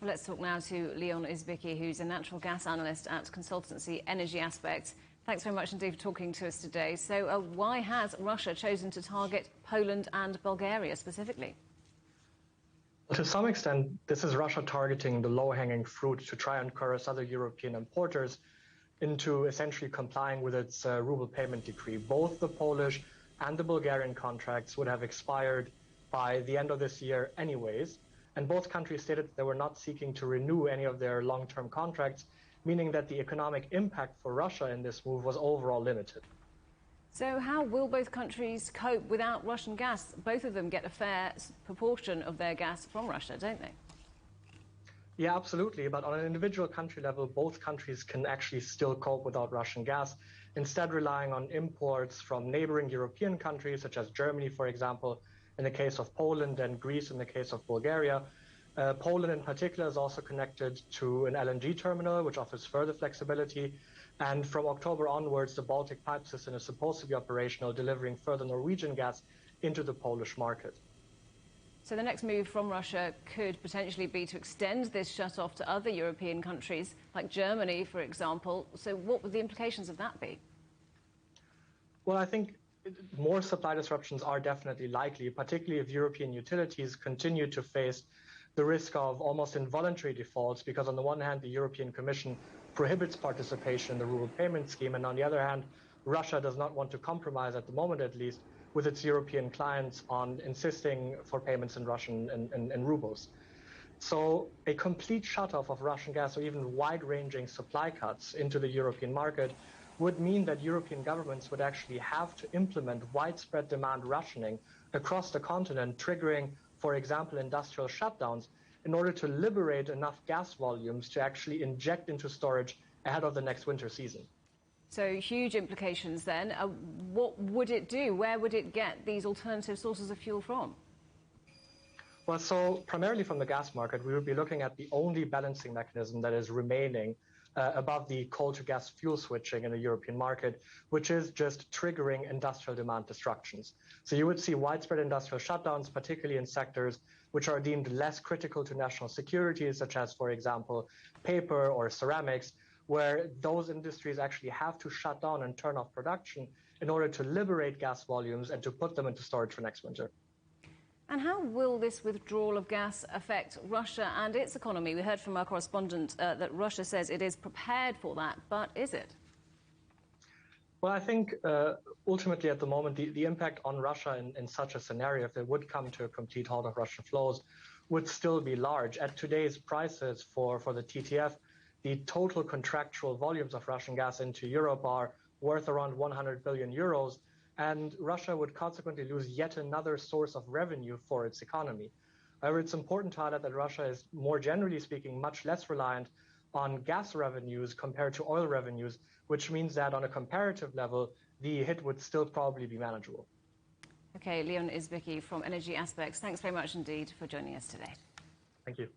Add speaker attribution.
Speaker 1: Let's talk now to Leon Izbicki, who's a natural gas analyst at consultancy Energy Aspects. Thanks very much indeed for talking to us today. So why has Russia chosen to target Poland and Bulgaria specifically?
Speaker 2: To some extent, this is Russia targeting the low-hanging fruit to try and coerce other European importers into essentially complying with its ruble payment decree. Both the Polish and the Bulgarian contracts would have expired by the end of this year anyways, and both countries stated that they were not seeking to renew any of their long-term contracts, meaning that the economic impact for Russia in this move was overall limited.
Speaker 1: So how will both countries cope without Russian gas? Both of them get a fair proportion of their gas from Russia, don't they?
Speaker 2: Yeah, absolutely. But on an individual country level, both countries can actually still cope without Russian gas, instead relying on imports from neighboring European countries, such as Germany, for example, in the case of Poland, and Greece in the case of Bulgaria. Poland in particular is also connected to an LNG terminal, which offers further flexibility. And from October onwards, the Baltic pipe system is supposed to be operational, delivering further Norwegian gas into the Polish market.
Speaker 1: So the next move from Russia could potentially be to extend this shut-off to other European countries, like Germany, for example. So what would the implications of that be?
Speaker 2: Well, I think more supply disruptions are definitely likely, particularly if European utilities continue to face the risk of almost involuntary defaults, because on the one hand, the European Commission prohibits participation in the ruble payment scheme, and on the other hand, Russia does not want to compromise, at the moment at least, with its European clients on insisting for payments in in rubles. So a complete shutoff of Russian gas, or even wide-ranging supply cuts into the European market, would mean that European governments would actually have to implement widespread demand rationing across the continent, triggering, for example, industrial shutdowns, in order to liberate enough gas volumes to actually inject into storage ahead of the next winter season.
Speaker 1: So huge implications then. What would it do? Where would it get these alternative sources of fuel from?
Speaker 2: Well, so primarily from the gas market, we would be looking at the only balancing mechanism that is remaining above the coal to gas fuel switching in the European market, which is just triggering industrial demand destructions. So you would see widespread industrial shutdowns, particularly in sectors which are deemed less critical to national security, such as, for example, paper or ceramics, where those industries actually have to shut down and turn off production in order to liberate gas volumes and to put them into storage for next winter.
Speaker 1: And how will this withdrawal of gas affect Russia and its economy? We heard from our correspondent that Russia says it is prepared for that, but is it?
Speaker 2: Well, I think ultimately at the moment, the impact on Russia in such a scenario, if it would come to a complete halt of Russian flows, would still be large. At today's prices for the TTF, the total contractual volumes of Russian gas into Europe are worth around 100 billion euros. And Russia would consequently lose yet another source of revenue for its economy. However, it's important to highlight that Russia is, more generally speaking, much less reliant on gas revenues compared to oil revenues, which means that on a comparative level, the hit would still probably be manageable.
Speaker 1: Okay, Leon Izbicki from Energy Aspects, thanks very much indeed for joining us today.
Speaker 2: Thank you.